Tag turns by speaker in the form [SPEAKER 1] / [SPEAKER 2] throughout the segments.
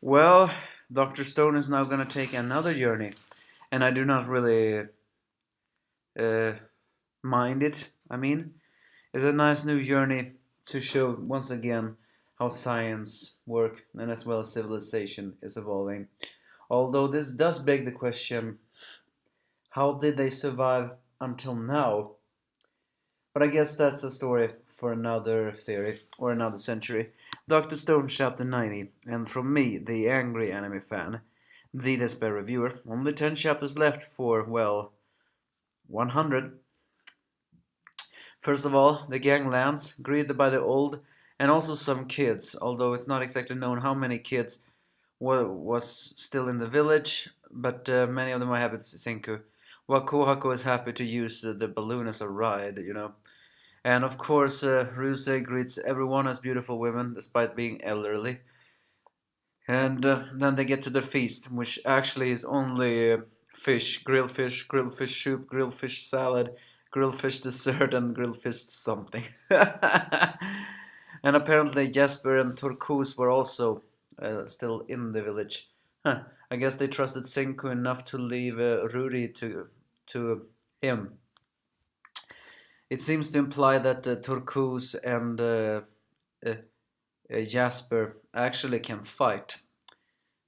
[SPEAKER 1] Well, Dr. Stone is now gonna take another journey, and I do not really uh, mind it. It's a nice new journey to show once again how science work and as well as civilization is evolving. Although this does beg the question, how did they survive until now? But I guess that's a story for another theory or another century. Dr. Stone chapter 90, and from me, the angry anime fan, the despair reviewer, only 10 chapters left for, well, 100. First of all, the gang lands, greeted by the old and also some kids, although it's not exactly known how many kids was still in the village, but many of them are happy to see Senku, while Kohako is happy to use the balloon as a ride. And of course, Ruse greets everyone as beautiful women, despite being elderly. And then they get to the feast, which actually is only fish, grilled fish soup, grilled fish salad, grilled fish dessert, and grilled fish something. And apparently Jasper and Turkus were also still in the village. Huh. I guess they trusted Senku enough to leave Ruri to him. It seems to imply that Turkus and uh, Jasper actually can fight.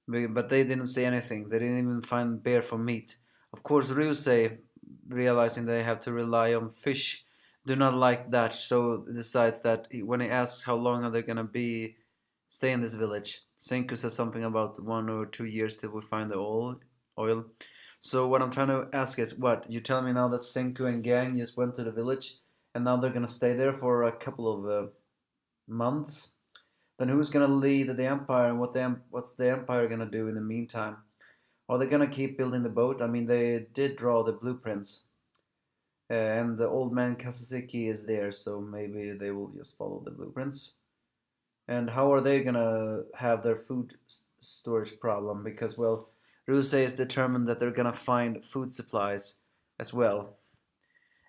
[SPEAKER 1] But they didn't say anything. They didn't even find bear for meat. Of course, Ryusei, realizing they have to rely on fish, do not like that, so decides that when he asks how long are they gonna be stay in this village, Senku says something about 1 or 2 years till we find the oil. So what I'm trying to ask is, what you tell me now that Senku and gang just went to the village and now they're gonna stay there for a couple of months? Then who's gonna lead the empire, and what's the empire gonna do in the meantime? Are they gonna keep building the boat? I mean, they did draw the blueprints, and the old man Kasaseki is there, so maybe they will just follow the blueprints. And how are they gonna have their food storage problem? Because, well, Ruse is determined that they're gonna find food supplies as well.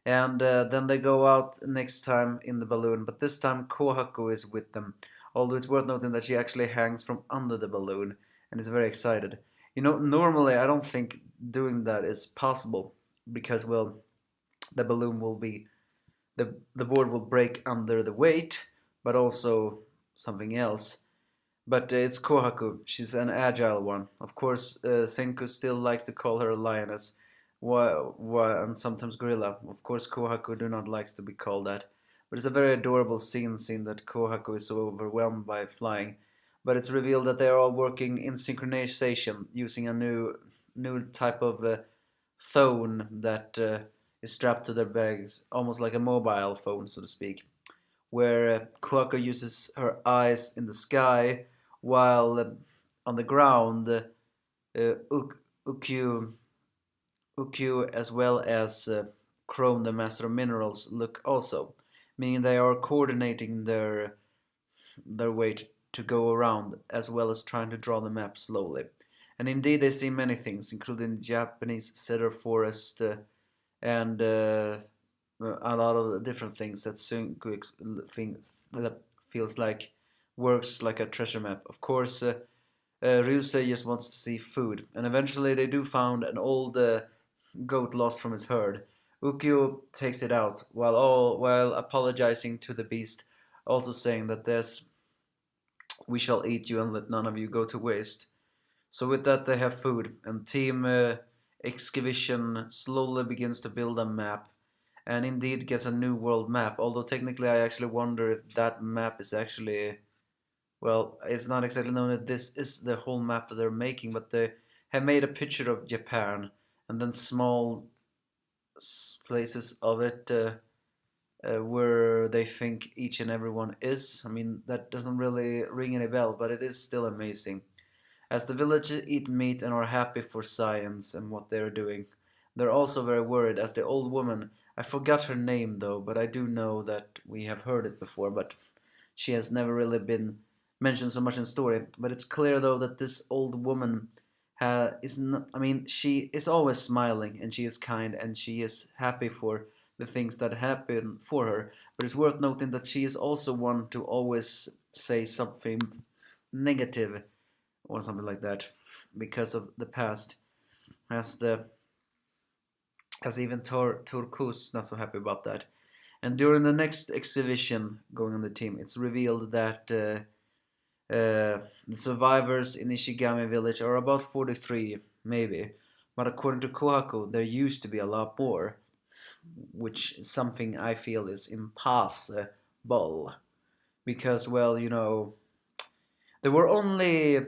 [SPEAKER 1] And then they go out next time in the balloon, but this time Kohaku is with them. Although it's worth noting that she actually hangs from under the balloon and is very excited. Normally I don't think doing that is possible because, well, the balloon will be the board will break under the weight, but also something else. But it's Kohaku. She's an agile one. Of course, Senku still likes to call her a lioness, and sometimes gorilla. Of course, Kohaku do not likes to be called that. But it's a very adorable scene that Kohaku is so overwhelmed by flying. But it's revealed that they are all working in synchronization using a new type of phone that is strapped to their bags, almost like a mobile phone, so to speak, where Kohaku uses her eyes in the sky while on the ground, Ukyu as well as Chrome, the Master of Minerals, look also, meaning they are coordinating their way to go around as well as trying to draw the map slowly. And indeed, they see many things, including Japanese cedar forest and a lot of different things that Sunku feels like works like a treasure map. Of course, Ryusei just wants to see food, and eventually they do find an old goat lost from his herd. Ukyo takes it out while apologizing to the beast, also saying that we shall eat you and let none of you go to waste. So with that they have food, and Team Excavation slowly begins to build a map, and indeed gets a new world map, although technically I actually wonder if that map is actually, well, it's not exactly known that this is the whole map that they're making, but they have made a picture of Japan and then small places of it where they think each and every one is. I mean, that doesn't really ring any bell, but it is still amazing. As the villagers eat meat and are happy for science and what they are doing, they're also very worried as the old woman, I forgot her name though, but I do know that we have heard it before, but she has never really been mentioned so much in story. But it's clear though that this old woman is not, I mean, she is always smiling and she is kind and she is happy for the things that happen for her. But it's worth noting that she is also one to always say something negative or something like that, because of the past. As the as even Turkus is not so happy about that. And during the next exhibition going on the team, it's revealed that the survivors in Ishigami village are about 43, maybe. But according to Kohaku, there used to be a lot more, which is something I feel is impossible. Because, well, there were only,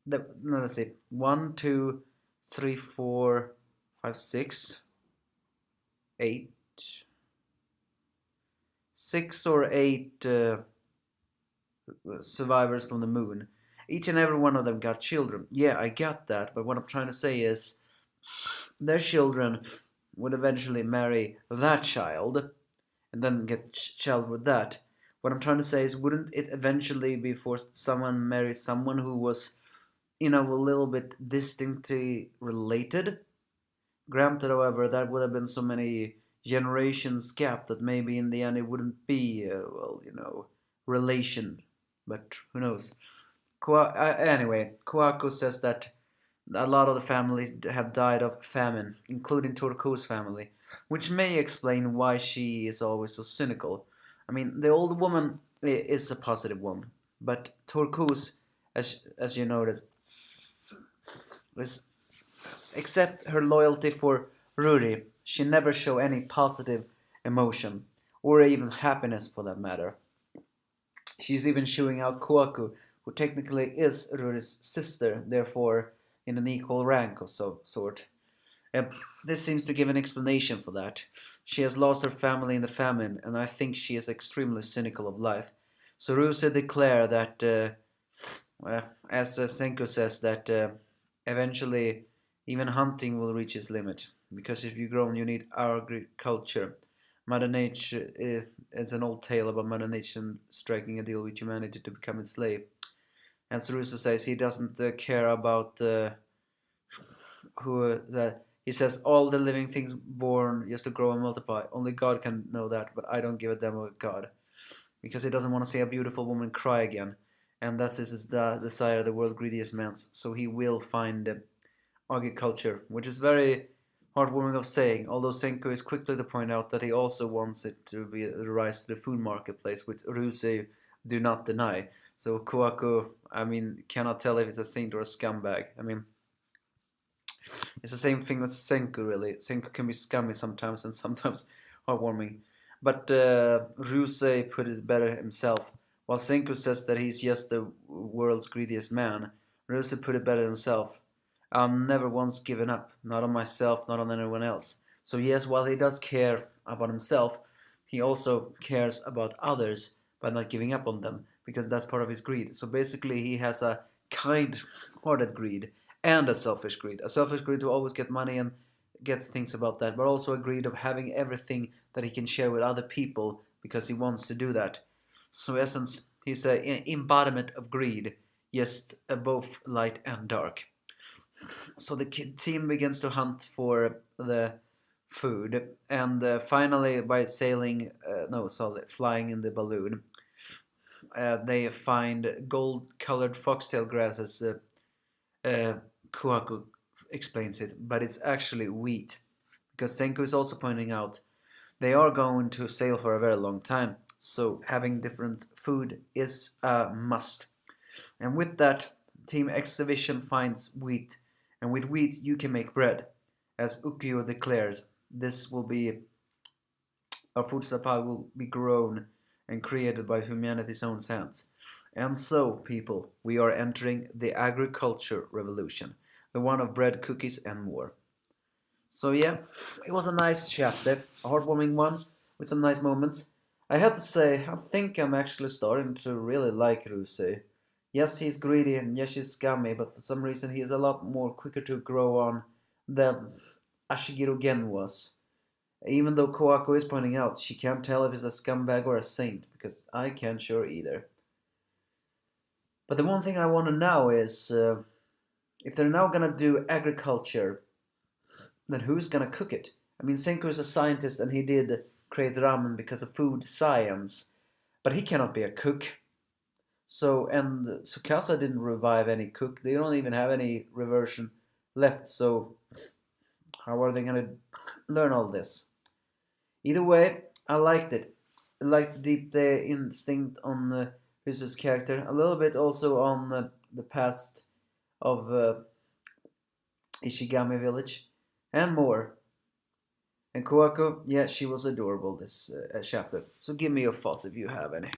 [SPEAKER 1] no, let's see, 1, 2, 3, 4, 5, 6, 8, 6 or 8 survivors from the moon. Each and every one of them got children. Yeah, I got that, but what I'm trying to say is their children would eventually marry that child and then get child with that. What I'm trying to say is, wouldn't it eventually be forced someone marry someone who was, a little bit distinctly related? Granted, however, that would have been so many generations gap that maybe in the end it wouldn't be, relation. But who knows? Anyway, Koako says that a lot of the families have died of famine, including Turko's family, which may explain why she is always so cynical. I mean, the old woman is a positive one, but Turko's, as you noted, is, except her loyalty for Ruri, she never show any positive emotion, or even happiness for that matter. She's even showing out Koaku, who technically is Ruri's sister, therefore in an equal rank of sort. And this seems to give an explanation for that. She has lost her family in the famine, and I think she is extremely cynical of life. So Ruse declare that, as Senko says, that eventually even hunting will reach its limit. Because if you grow, you need agriculture. Mother Nature is an old tale about Mother Nature striking a deal with humanity to become its slave. And Saruso says he doesn't care about who that. He says all the living things born just to grow and multiply. Only God can know that, but I don't give a damn about God, because he doesn't want to see a beautiful woman cry again, and that's his desire, the world's greediest man's. So he will find agriculture, which is very heartwarming of saying. Although Senko is quickly to point out that he also wants it to be the rise to the food marketplace, which Urusei do not deny. So Koaku, I mean, cannot tell if it's a saint or a scumbag. I mean, it's the same thing with Senku, really. Senku can be scummy sometimes and sometimes heartwarming. But Rusei put it better himself. While Senku says that he's just the world's greediest man, Rusei put it better himself. I'm never once given up, not on myself, not on anyone else. So yes, while he does care about himself, he also cares about others by not giving up on them, because that's part of his greed. So basically he has a kind-hearted greed and a selfish greed. A selfish greed to always get money and gets things about that, but also a greed of having everything that he can share with other people because he wants to do that. So in essence, he's an embodiment of greed, just both light and dark. So the team begins to hunt for the food, and finally, by flying in the balloon, they find gold-colored foxtail grasses. Kuaku explains it, but it's actually wheat, because Senku is also pointing out they are going to sail for a very long time, so having different food is a must. And with that, Team Exhibition finds wheat, and with wheat you can make bread. As Ukiyo declares, this will be our food supply will be grown and created by humanity's own hands. And so, people, we are entering the agriculture revolution, the one of bread, cookies, and more. So yeah, it was a nice chapter, a heartwarming one with some nice moments. I have to say, I think I'm actually starting to really like Rusei. Yes, he's greedy and yes, he's scummy, but for some reason he is a lot more quicker to grow on than Ashigiru Gen was. Even though Koako is pointing out she can't tell if he's a scumbag or a saint, because I can't sure either. But the one thing I want to know is, if they're now gonna do agriculture, then who's gonna cook it? I mean, Senku is a scientist and he did create ramen because of food science, but he cannot be a cook. So, and Tsukasa didn't revive any cook. They don't even have any reversion left. So how are they gonna learn all this? Either way, I liked it. I liked the deep instinct on Rizu's character. A little bit also on the past of Ishigami Village, and more. And Kowako, yeah, she was adorable this chapter. So give me your thoughts if you have any.